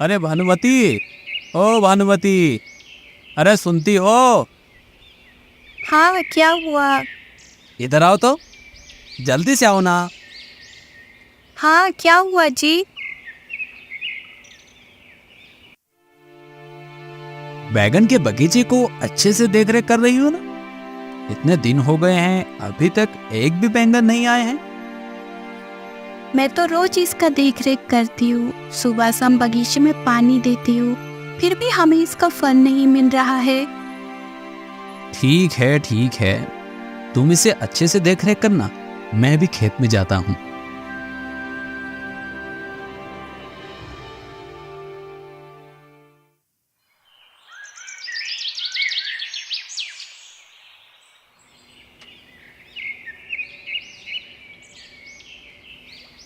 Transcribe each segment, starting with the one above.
अरे भानुमति, ओ भानुमति, अरे सुनती हो? हाँ, क्या हुआ? इधर आओ तो, जल्दी से आओ ना। हाँ, क्या हुआ जी? बैगन के बगीचे को अच्छे से देख रेख कर रही हो ना? इतने दिन हो गए हैं, अभी तक एक भी बैंगन नहीं आए हैं। मैं तो रोज इसका देख रेख करती हूँ, सुबह शाम बगीचे में पानी देती हूँ, फिर भी हमें इसका फल नहीं मिल रहा है। ठीक है ठीक है, तुम इसे अच्छे से देख रेख करना, मैं भी खेत में जाता हूँ।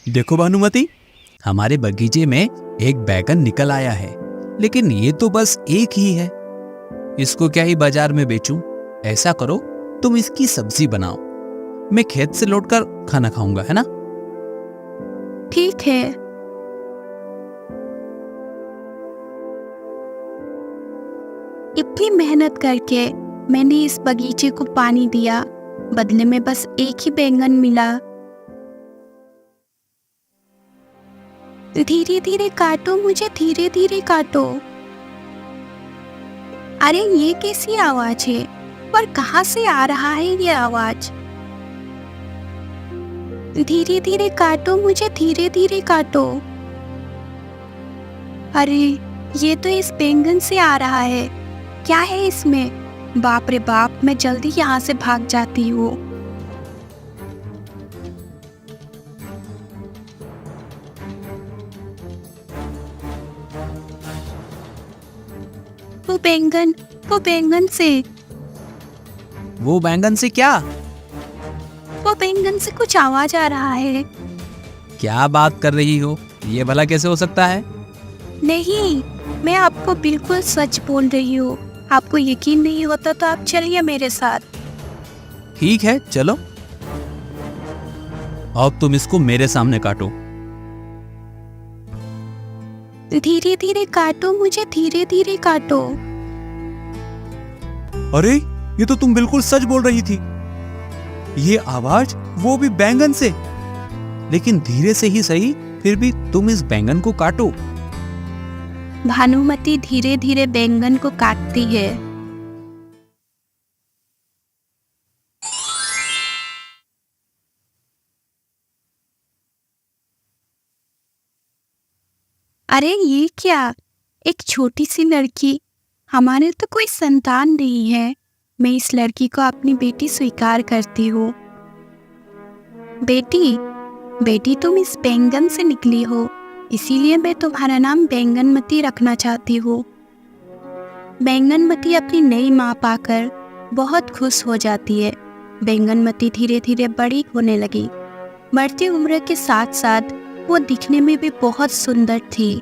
देखो भानुमति, हमारे बगीचे में एक बैगन निकल आया है, लेकिन ये तो बस एक ही है। इसको क्या ही बाजार में बेचूं? ऐसा करो, तुम इसकी सब्जी बनाओ, मैं खेत से लौटकर खाना खाऊंगा, है ना? ठीक है। इतनी मेहनत करके मैंने इस बगीचे को पानी दिया, बदले में बस एक ही बैंगन मिला। धीरे धीरे काटो, मुझे धीरे धीरे काटो। अरे ये कैसी आवाज है? पर कहाँ से आ रहा है ये आवाज? धीरे धीरे काटो, मुझे धीरे धीरे काटो। अरे ये तो इस बैंगन से आ रहा है, क्या है इसमें? बाप रे बाप, मैं जल्दी यहाँ से भाग जाती हूँ। वो बैंगन से वो बैंगन से क्या? वो बैंगन से कुछ आवाज आ रहा है। क्या बात कर रही हो? ये भला कैसे हो सकता है? नहीं, मैं आपको बिल्कुल सच बोल रही हूँ। आपको यकीन नहीं होता तो आप चलिए मेरे साथ। ठीक है, चलो। अब तुम इसको मेरे सामने काटो। धीरे धीरे काटो, मुझे धीरे धीरे काटो। अरे ये तो तुम बिल्कुल सच बोल रही थी। ये आवाज, वो भी बैंगन से। लेकिन धीरे से ही सही, फिर भी तुम इस बैंगन को काटो। भानुमति धीरे धीरे बैंगन को काटती है। अरे ये क्या? एक छोटी सी लड़की। हमारे तो कोई संतान नहीं है। मैं इस लड़की को अपनी बेटी स्वीकार करती हूँ। बेटी, बेटी तुम इस बैंगन से निकली हो, इसीलिए मैं तुम्हारा नाम बैंगनमती रखना चाहती हूँ। बैंगनमती अपनी नई माँ पाकर बहुत खुश हो जाती है। बैंगनमती धीरे धीरे बड़ी होने लगी। बढ़ती उम्र के साथ साथ वो दिखने में भी बहुत सुंदर थी।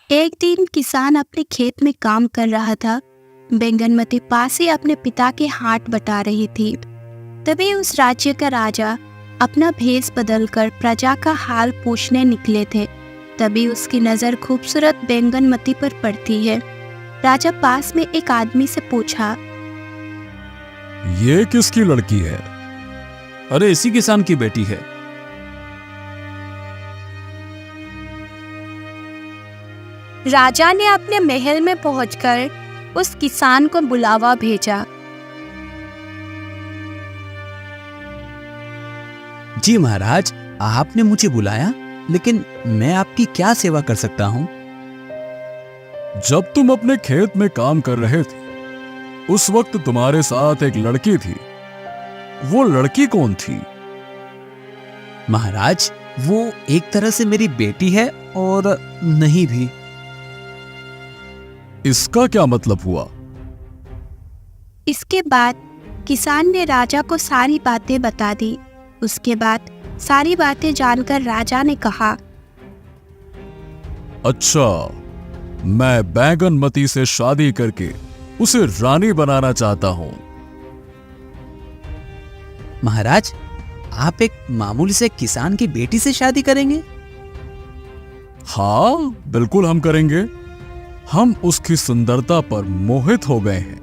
एक दिन किसान अपने खेत में काम कर रहा था। बैंगनमती पास ही अपने पिता के हाथ बटा रही थी। तभी उस राज्य का राजा अपना भेष बदलकर प्रजा का हाल पूछने निकले थे। तभी उसकी नजर खूबसूरत बैंगनमती पर पड़ती है। राजा पास में एक आदमी से पूछा, ये किसकी लड़की है? अरे इसी किसान की बेटी है। राजा ने अपने महल में पहुंचकर उस किसान को बुलावा भेजा। जी महाराज, आपने मुझे बुलाया, लेकिन मैं आपकी क्या सेवा कर सकता हूँ? जब तुम अपने खेत में काम कर रहे थे, उस वक्त तुम्हारे साथ एक लड़की थी। वो लड़की कौन थी? महाराज, वो एक तरह से मेरी बेटी है और नहीं भी। इसका क्या मतलब हुआ? इसके बाद किसान ने राजा को सारी बातें बता दी। उसके बाद सारी बातें जानकर राजा ने कहा, अच्छा, मैं बैंगनमती से शादी करके उसे रानी बनाना चाहता हूं। महाराज, आप एक मामूली से किसान की बेटी से शादी करेंगे? हाँ, बिल्कुल हम करेंगे। हम उसकी सुंदरता पर मोहित हो गए हैं।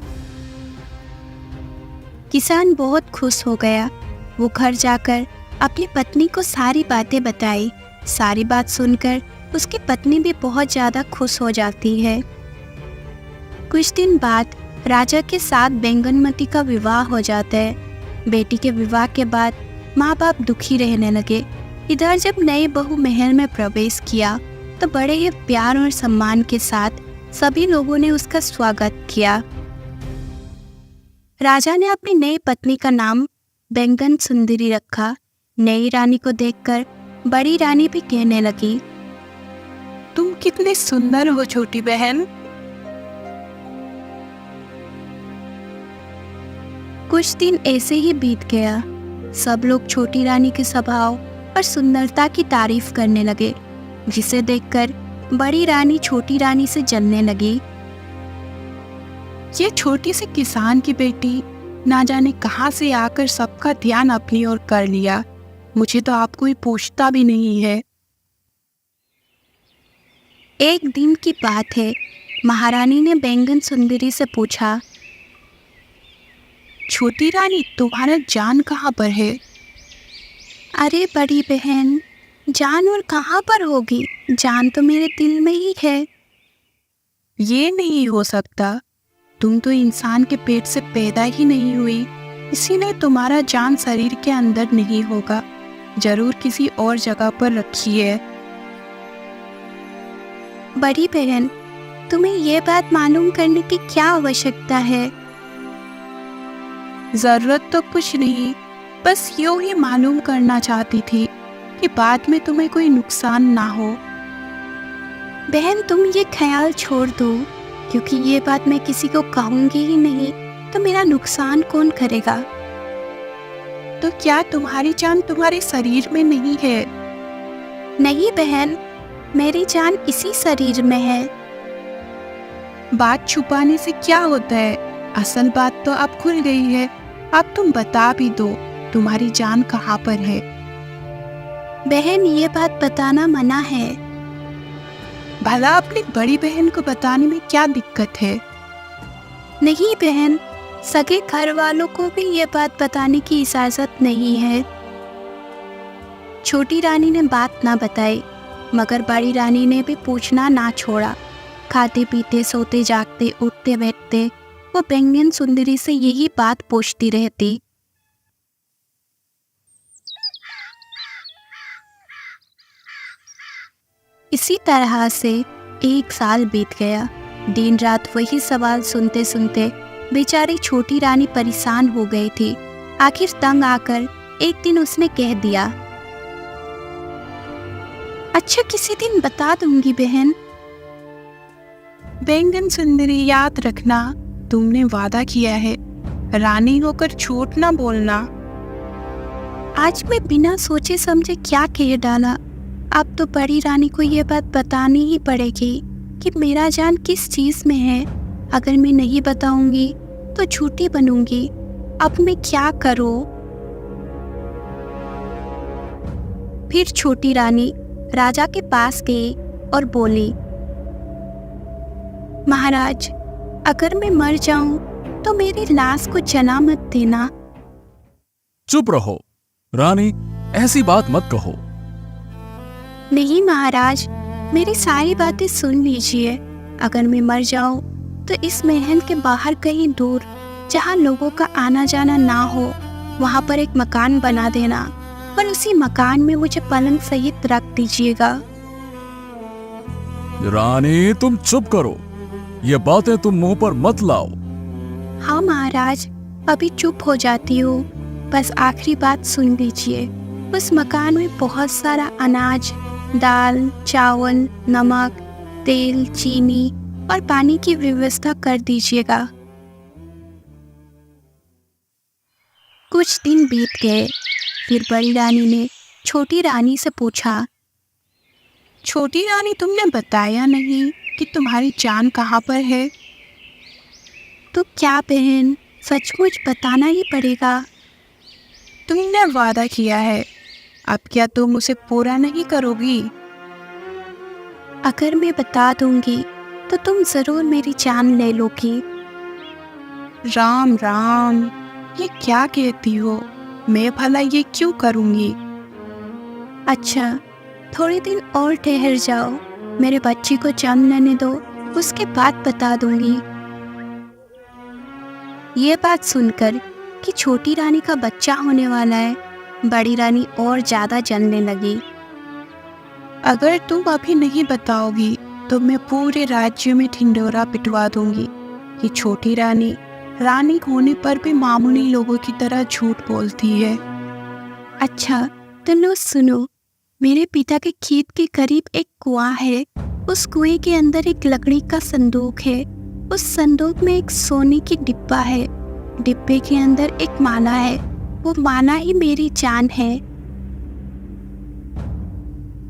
किसान बहुत खुश हो गया। वो घर जाकर अपनी पत्नी को सारी बातें बताई। सारी बात सुनकर उसकी पत्नी भी बहुत ज़्यादा खुश हो जाती है। कुछ दिन बाद राजा के साथ बैंगनमती का विवाह हो जाता है। बेटी के विवाह के बाद माँ बाप दुखी रहने लगे। इधर जब नई बहू महल में प्रवेश किया तो बड़े ही प्यार और सम्मान के साथ सभी लोगों ने उसका स्वागत किया। राजा ने अपनी नई पत्नी का नाम बैंगन सुंदरी रखा। नई रानी को देखकर बड़ी रानी भी कहने लगी, तुम कितनी सुंदर हो छोटी बहन। कुछ दिन ऐसे ही बीत गया। सब लोग छोटी रानी के स्वभाव और सुंदरता की तारीफ करने लगे, जिसे देखकर बड़ी रानी छोटी रानी से जलने लगी। ये छोटी सी किसान की बेटी ना जाने कहाँ से आकर सबका ध्यान अपनी ओर कर लिया। मुझे तो आप कोई पूछता भी नहीं है। एक दिन की बात है, महारानी ने बैंगन सुंदरी से पूछा, छोटी रानी, तुम्हारा जान कहाँ पर है? अरे बड़ी बहन, जान और कहाँ पर होगी? जान तो मेरे दिल में ही है। ये नहीं हो सकता। तुम तो इंसान के पेट से पैदा ही नहीं हुई, इसीलिए तुम्हारा जान शरीर के अंदर नहीं होगा। जरूर किसी और जगह पर रखी है। बड़ी बहन, तुम्हें ये बात मालूम करने की क्या आवश्यकता है? जरूरत तो कुछ नहीं, बस यूं ही मालूम करना चाहती थी कि बाद में तुम्हें कोई नुकसान ना हो। बहन, तुम ये ख्याल छोड़ दो, क्योंकि ये बात मैं किसी को कहूंगी ही नहीं तो मेरा नुकसान कौन करेगा? तो क्या तुम्हारी जान तुम्हारे शरीर में नहीं है? नहीं बहन, मेरी जान इसी शरीर में है। बात छुपाने से क्या होता है? असल बात तो अब खुल गई है। अब तुम बता भी दो, तुम्हारी जान कहाँ पर है? बहन, ये बात बताना मना है। भला अपनी बड़ी बहन को बताने में क्या दिक्कत है? नहीं बहन, सगे घर वालों को भी ये बात बताने की इजाजत नहीं है। छोटी रानी ने बात ना बताई, मगर बड़ी रानी ने भी पूछना ना छोड़ा। खाते पीते, सोते जागते, उठते बैठते वो बैंगन सुंदरी से यही बात पूछती रहती। इसी तरह से 1 साल बीत गया। दिन रात वही सवाल सुनते सुनते बेचारी छोटी रानी परेशान हो गई थी। आखिर तंग आकर एक दिन उसने कह दिया, अच्छा, किसी दिन बता दूंगी बहन। बैंगन सुंदरी, याद रखना, तुमने वादा किया है, रानी होकर झूठ ना बोलना। आज मैं बिना सोचे समझे क्या कह डाला। अब तो बड़ी रानी को ये बात बतानी ही पड़ेगी कि मेरा जान किस चीज में है। अगर मैं नहीं बताऊंगी तो झूठी बनूंगी। अब मैं क्या करूं? फिर छोटी रानी राजा के पास गई और बोली, महाराज, अगर मैं मर जाऊं तो मेरी लाश को जला मत देना। चुप रहो रानी, ऐसी बात मत कहो। नहीं महाराज, मेरी सारी बातें सुन लीजिए। अगर मैं मर जाऊं तो इस महल के बाहर कहीं दूर, जहां लोगों का आना जाना ना हो, वहां पर एक मकान बना देना और उसी मकान में मुझे पलंग सहित रख दीजिएगा। रानी, तुम चुप करो। ये बातें तुम मुंह पर मत लाओ। हाँ महाराज, अभी चुप हो जाती हूँ। बस आखिरी बात सुन लीजिए। उस मकान में बहुत सारा अनाज, दाल, चावल, नमक, तेल, चीनी और पानी की व्यवस्था कर दीजिएगा। कुछ दिन बीत गए। फिर बड़ी रानी ने छोटी रानी से पूछा, छोटी रानी, तुमने बताया नहीं कि तुम्हारी जान कहाँ पर है? तो क्या बहन, सचमुच बताना ही पड़ेगा। तुमने वादा किया है, अब क्या तुम उसे पूरा नहीं करोगी? अगर मैं बता दूंगी तो तुम जरूर मेरी जान ले लोगी। राम राम, ये क्या कहती हो? मैं भला ये क्यों करूंगी? अच्छा, थोड़े दिन और ठहर जाओ, मेरे बच्चे को जन्म लेने दो, उसके बाद बता दूंगी। ये बात सुनकर कि छोटी रानी का बच्चा होने वाला है, बड़ी रानी और ज्यादा जलने लगी। अगर तुम अभी नहीं बताओगी तो मैं पूरे राज्य में ढिंढोरा पिटवा दूंगी कि छोटी रानी रानी होने पर भी मामूली लोगों की तरह झूठ बोलती है। अच्छा तो लो सुनो, मेरे पिता के खेत के करीब एक कुआं है। उस कुएं के अंदर एक लकड़ी का संदूक है। उस संदूक में एक सोने की डिब्बा है। डिब्बे के अंदर एक माला है। वो माला ही मेरी जान है।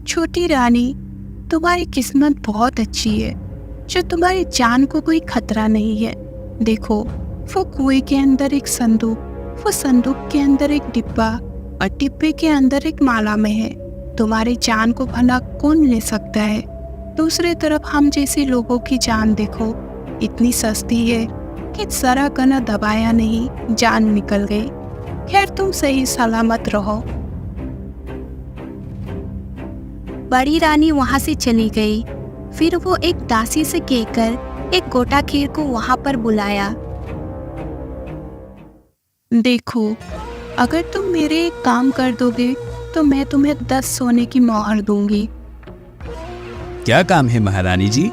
छोटी रानी, तुम्हारी किस्मत बहुत अच्छी है जो तुम्हारी जान को कोई खतरा नहीं है। देखो, वो कुएं के अंदर एक संदूक, वो संदूक के अंदर एक डिब्बा और डिब्बे के अंदर एक माला में है। तुम्हारी जान को भला कौन ले सकता है? दूसरी तरफ हम जैसे लोगों की जान देखो, इतनी सस्ती है कि जरा कना दबाया नहीं, जान निकल गई। खैर, तुम सही सलामत रहो। बड़ी रानी वहां से चली गई। फिर वो एक दासी से कहकर एक गोटा खीर को वहां पर बुलाया। देखो, अगर तुम मेरे एक काम कर दोगे तो मैं तुम्हें 10 सोने की मोहर दूंगी। क्या काम है महारानी जी?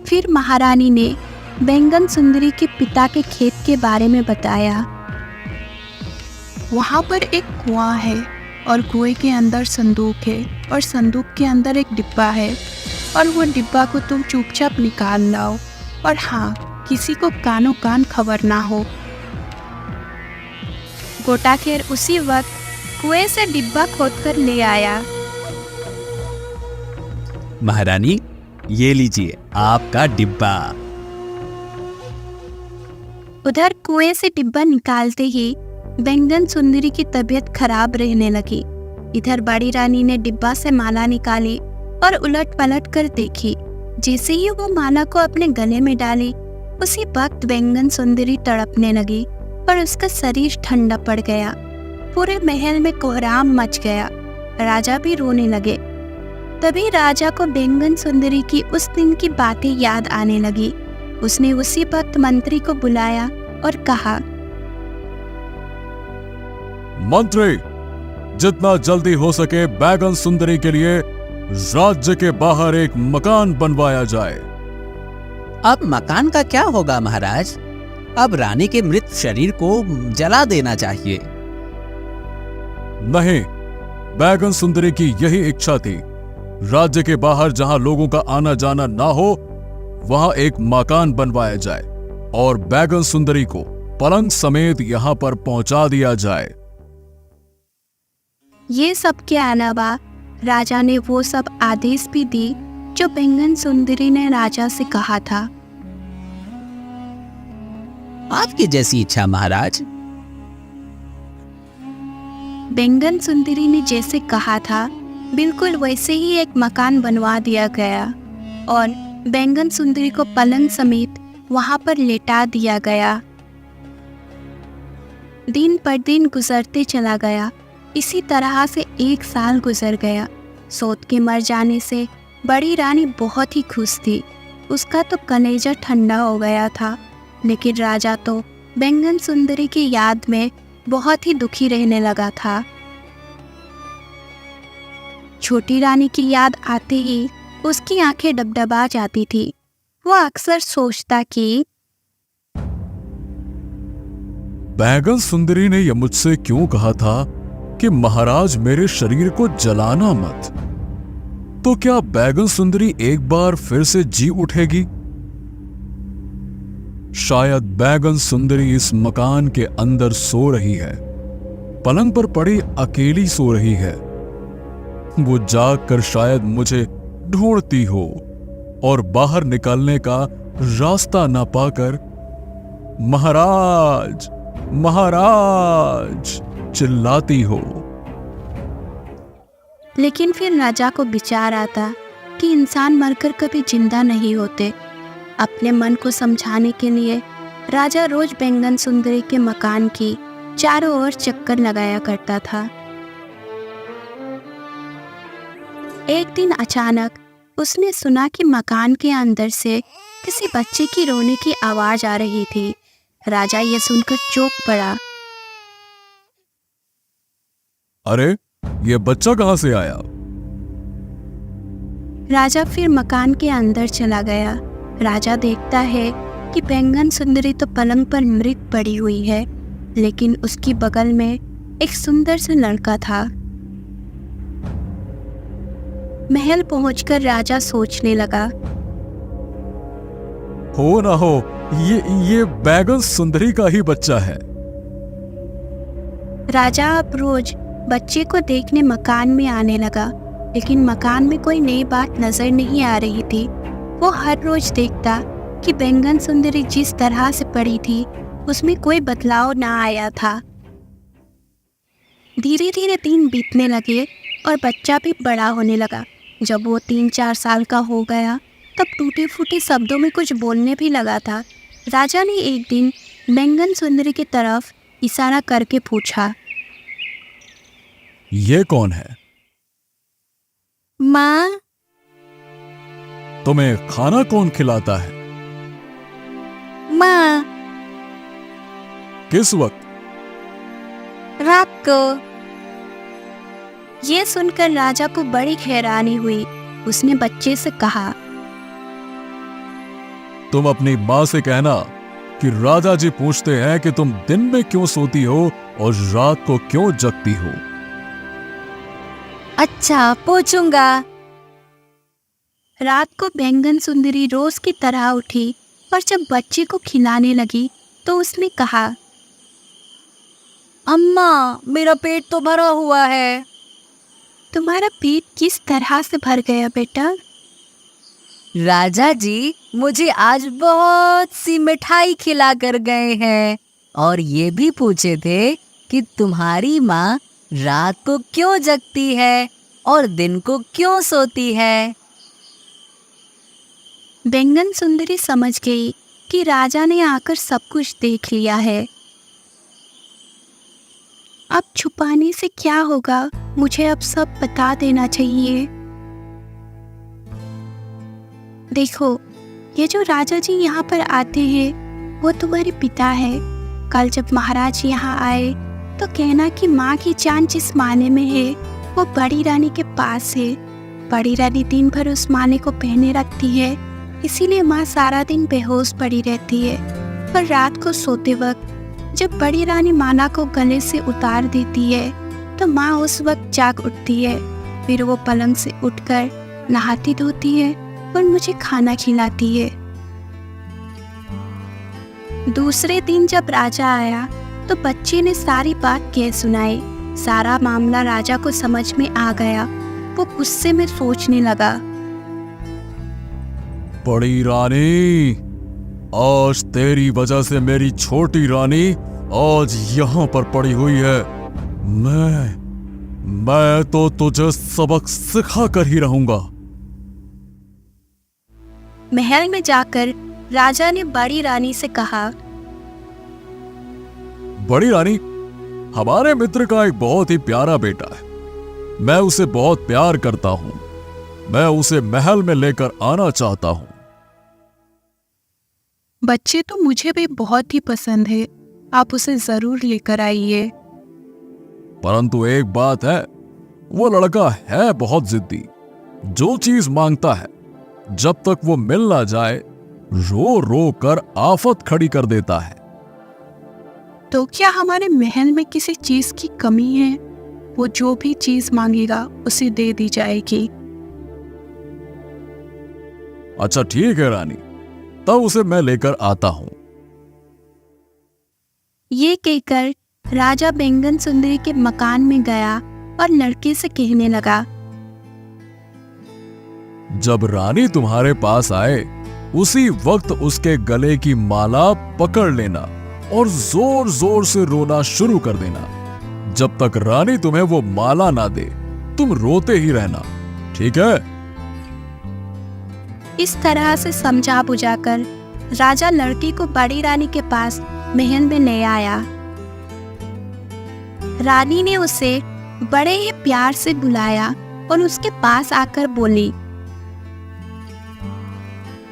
फिर महारानी ने बैंगन सुंदरी के पिता के खेत के बारे में बताया। वहाँ पर एक कुआं है और कुएं के अंदर संदूक है और संदूक के अंदर एक डिब्बा है और वो डिब्बा को तुम चुपचाप निकाल लाओ। और हाँ, किसी को कानों कान खबर ना हो। गोटाखेर उसी वक्त कुएं से डिब्बा खोदकर ले आया। महारानी, ये लीजिए आपका डिब्बा। उधर कुएं से डिब्बा निकालते ही बैंगन सुंदरी की तबीयत खराब रहने लगी। इधर बड़ी रानी ने डिब्बा से माला निकाली और उलट पलट कर देखी। जैसे ही वो माला को अपने गले में डाली, उसी वक्त बैंगन सुंदरी तड़पने लगी और उसका शरीर ठंडा पड़ गया। पूरे महल में कोहराम मच गया। राजा भी रोने लगे। तभी राजा को बैंगन सुंदरी की उस दिन की बातें याद आने लगी। उसने उसी वक्त मंत्री को बुलाया और कहा, मंत्री, जितना जल्दी हो सके बैंगन सुंदरी के लिए राज्य के बाहर एक मकान बनवाया जाए। अब मकान का क्या होगा महाराज? अब रानी के मृत शरीर को जला देना चाहिए। नहीं, बैंगन सुंदरी की यही इच्छा थी। राज्य के बाहर जहां लोगों का आना जाना ना हो, वहां एक मकान बनवाया जाए और बैंगन सुंदरी को पलंग समेत यहां पर पहुंचा दिया जाए। ये सब के अलावा राजा ने वो सब आदेश भी दी जो बैंगन सुंदरी ने राजा से कहा था। आपकी जैसी इच्छा महाराज। बैंगन सुंदरी ने जैसे कहा था, बिल्कुल वैसे ही एक मकान बनवा दिया गया और बैंगन सुंदरी को पलंग समेत वहां पर लेटा दिया गया। दिन पर दिन गुजरते चला गया। इसी तरह से 1 साल गुजर गया। सोत के मर जाने से बड़ी रानी बहुत ही खुश थी। उसका तो कलेजा ठंडा हो गया था, लेकिन राजा तो बैंगन सुंदरी की याद में बहुत ही दुखी रहने लगा था। छोटी रानी की याद आते ही उसकी आंखें डबडबा जाती थी। वो अक्सर सोचता कि बैंगन सुंदरी ने यह मुझसे क्यों कहा था कि महाराज मेरे शरीर को जलाना मत। तो क्या बैंगन सुंदरी एक बार फिर से जी उठेगी? शायद बैंगन सुंदरी इस मकान के अंदर सो रही है, पलंग पर पड़ी अकेली सो रही है। वो जाग कर शायद मुझे ढूंढती हो और बाहर निकलने का रास्ता ना पाकर, महाराज महाराज चिल्लाती हो। लेकिन फिर राजा को विचार आता कि इंसान मरकर कभी जिंदा नहीं होते। अपने मन को समझाने के लिए राजा रोज बैंगन सुंदरी के मकान की चारों ओर चक्कर लगाया करता था। एक दिन अचानक उसने सुना कि मकान के अंदर से किसी बच्चे की रोने की आवाज आ रही थी। राजा ये सुनकर चौंक पड़ा। अरे ये बच्चा कहां से आया? राजा फिर मकान के अंदर चला गया। राजा देखता है कि बैंगन सुंदरी तो पलंग पर मृत पड़ी हुई है, लेकिन उसकी बगल में एक सुंदर सा लड़का था। महल पहुंचकर राजा सोचने लगा, हो ना हो ये बैगन सुंदरी का ही बच्चा है। राजा अब रोज बच्चे को देखने मकान में आने लगा, लेकिन मकान में कोई नई बात नजर नहीं आ रही थी। वो हर रोज देखता कि बैंगन सुंदरी जिस तरह से पड़ी थी उसमें कोई बदलाव ना आया था। धीरे धीरे दिन बीतने लगे और बच्चा भी बड़ा होने लगा। जब वो 3-4 साल का हो गया तब टूटे फूटे शब्दों में कुछ बोलने भी लगा था। राजा ने एक दिन बैंगन सुंदरी की तरफ इशारा करके पूछा, ये कौन है? माँ। तुम्हें खाना कौन खिलाता है? माँ। किस वक्त? रात को। ये सुनकर राजा को बड़ी हैरानी हुई। उसने बच्चे से कहा, तुम अपनी माँ से कहना कि राजा जी पूछते हैं कि तुम दिन में क्यों सोती हो और रात को क्यों जगती हो। अच्छा, पूछूंगा। रात को बैंगन सुंदरी रोज की तरह उठी और जब बच्चे को खिलाने लगी तो उसने कहा, अम्मा मेरा पेट तो भरा हुआ है। तुम्हारा पेट किस तरह से भर गया बेटा? राजा जी मुझे आज बहुत सी मिठाई खिला कर गए हैं और ये भी पूछे थे कि तुम्हारी माँ रात को क्यों जगती है और दिन को क्यों सोती है। बैंगन सुंदरी समझ गई कि राजा ने आकर सब कुछ देख लिया है। अब छुपाने से क्या होगा, मुझे अब सब बता देना चाहिए। देखो, ये जो राजा जी यहाँ पर आते हैं वो तुम्हारे पिता है। कल जब महाराज यहाँ आए तो कहना कि माँ की जान जिस माने में है वो बड़ी रानी के पास है। बड़ी रानी दिन भर उस माने को पहने रखती है, इसीलिए माँ सारा दिन बेहोश पड़ी रहती है। पर रात को सोते वक्त जब बड़ी रानी माला को गले से उतार देती है तो माँ उस वक्त जाग उठती है। फिर वो पलंग से उठकर नहाती धोती है और मुझे खाना खिलाती है। दूसरे दिन जब राजा आया तो बच्चे ने सारी बात कह सुनाई। सारा मामला राजा को समझ में आ गया। वो गुस्से में सोचने लगा, बड़ी रानी, आज तेरी वजह से मेरी छोटी रानी आज यहाँ पर पड़ी हुई है। मैं तो तुझे सबक सिखा कर ही रहूंगा। महल में जाकर राजा ने बड़ी रानी से कहा, बड़ी रानी, हमारे मित्र का एक बहुत ही प्यारा बेटा है। मैं उसे बहुत प्यार करता हूं। मैं उसे महल में लेकर आना चाहता हूं। बच्चे तो मुझे भी बहुत ही पसंद है, आप उसे जरूर लेकर आइए। परंतु एक बात है, वो लड़का है बहुत जिद्दी। जो चीज मांगता है जब तक वो मिल ना जाए रो रो कर आफत खड़ी कर देता है। तो क्या हमारे महल में किसी चीज की कमी है? वो जो भी चीज मांगेगा उसे दे दी जाएगी। अच्छा ठीक है रानी, तब उसे मैं लेकर आता हूं। ये कहकर राजा बैंगन सुंदरी के मकान में गया और लड़के से कहने लगा, जब रानी तुम्हारे पास आए उसी वक्त उसके गले की माला पकड़ लेना और जोर जोर से रोना शुरू कर देना। जब तक रानी तुम्हें वो माला ना दे, तुम रोते ही रहना, ठीक है? इस तरह से समझा बुझाकर राजा लड़की को बड़ी रानी के पास महल में ले आया। रानी ने उसे बड़े ही प्यार से बुलाया और उसके पास आकर बोली,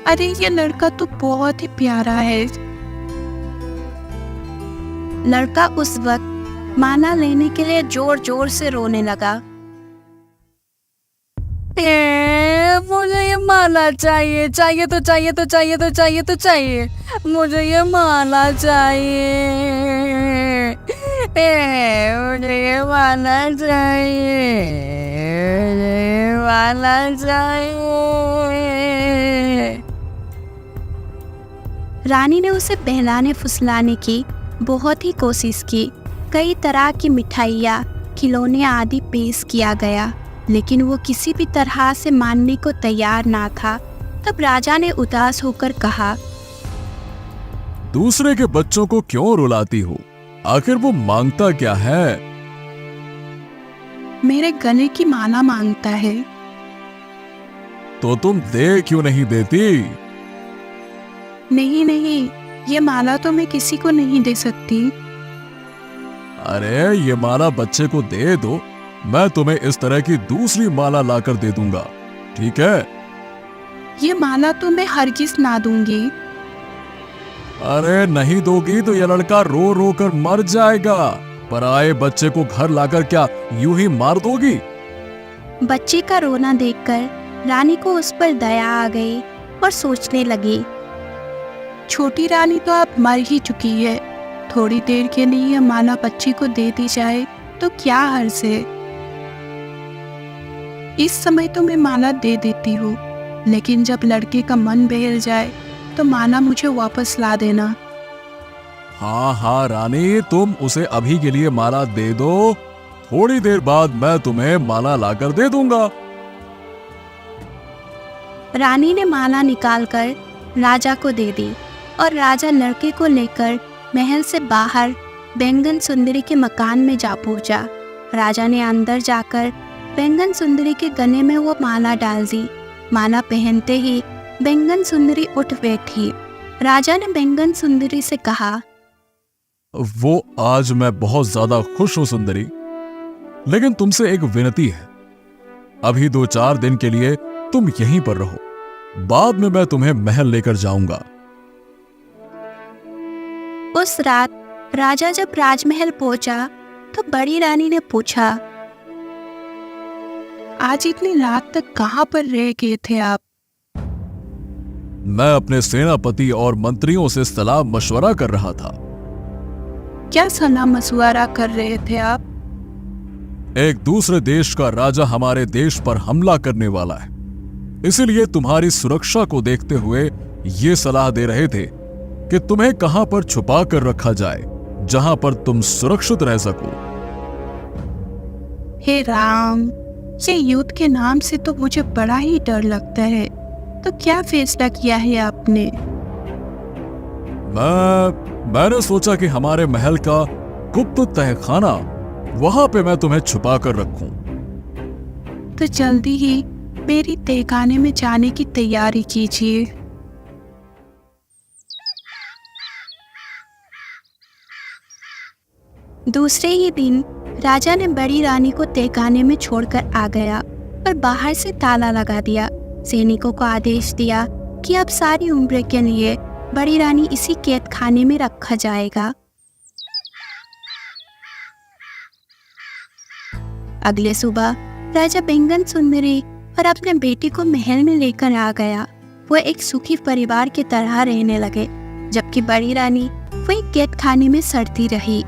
अरे ये लड़का तो बहुत ही प्यारा है। लड़का उस वक्त माला लेने के लिए जोर जोर से रोने लगा। मुझे ये माला चाहिए, चाहिए तो चाहिए तो चाहिए तो चाहिए तो चाहिए, मुझे ये माला चाहिए, मुझे ये माला चाहिए, मुझे ये माला चाहिए। रानी ने उसे बहलाने फुसलाने की बहुत ही कोशिश की। कई तरह की मिठाइयाँ, खिलौने आदि पेश किया गया, लेकिन वो किसी भी तरह से मानने को तैयार ना था। तब राजा ने उदास होकर कहा, दूसरे के बच्चों को क्यों रुलाती हो? आखिर वो मांगता क्या है? मेरे गले की माला मांगता है। तो तुम दे क्यों नहीं देती? नहीं नहीं, ये माला तो मैं किसी को नहीं दे सकती। अरे ये माला बच्चे को दे दो, मैं तुम्हें इस तरह की दूसरी माला लाकर दे दूंगा, ठीक है? ये माला तो मैं हरगिज ना दूंगी। अरे नहीं दोगी तो ये लड़का रो रो कर मर जाएगा। पराए बच्चे को घर लाकर क्या यूं ही मार दोगी? बच्चे का रोना देखकर रानी को उस पर दया आ गई और सोचने लगी, छोटी रानी तो अब मर ही चुकी है, थोड़ी देर के लिए यह माला बच्ची को दे दी जाए तो क्या हर्ज है। इस समय तो मैं माला दे देती हूँ, लेकिन जब लड़के का मन बहल जाए तो माला मुझे वापस ला देना। हाँ हाँ रानी, तुम उसे अभी के लिए माला दे दो, थोड़ी देर बाद मैं तुम्हें माला लाकर दे दूंगा। रानी ने माला निकालकर राजा को दे दी और राजा लड़के को लेकर महल से बाहर बैंगन सुंदरी के मकान में जा पहुंचा। राजा ने अंदर जाकर बैंगन सुंदरी के गले में वो माला डाल दी। माला पहनते ही बैंगन सुंदरी उठ बैठी। राजा ने बैंगन सुंदरी से कहा, वो आज मैं बहुत ज्यादा खुश हूं सुंदरी, लेकिन तुमसे एक विनती है। अभी 2-4 दिन के लिए तुम यहीं पर रहो, बाद में मैं तुम्हें महल लेकर जाऊंगा। उस रात राजा जब राजमहल पहुंचा तो बड़ी रानी ने पूछा, आज इतनी रात तक कहाँ पर रह गए थे आप? मैं अपने सेनापति और मंत्रियों से सलाह मशवरा कर रहा था। क्या सलाह मशवरा कर रहे थे आप? एक दूसरे देश का राजा हमारे देश पर हमला करने वाला है, इसीलिए तुम्हारी सुरक्षा को देखते हुए ये सलाह दे रहे थे कि तुम्हें कहां पर छुपा कर रखा जाए जहां पर तुम सुरक्षित रह सको। हे राम, ये युद्ध के नाम से तो मुझे बड़ा ही डर लगता है। तो क्या फैसला किया है आपने? मैंने सोचा कि हमारे महल का गुप्त तहखाना, वहां पे मैं तुम्हें छुपा कर रखूं। तो जल्दी ही मेरी तहखाने में जाने की तैयारी कीजिए। दूसरे ही दिन राजा ने बड़ी रानी को तहखाने में छोड़कर आ गया और बाहर से ताला लगा दिया। सैनिकों को आदेश दिया कि अब सारी उम्र के लिए बड़ी रानी इसी कैद खाने में रखा जाएगा। अगले सुबह राजा बैंगन सुंदरी और अपने बेटी को महल में लेकर आ गया। वो एक सुखी परिवार की तरह रहने लगे, जबकि बड़ी रानी वही कैद खाने में सड़ती रही।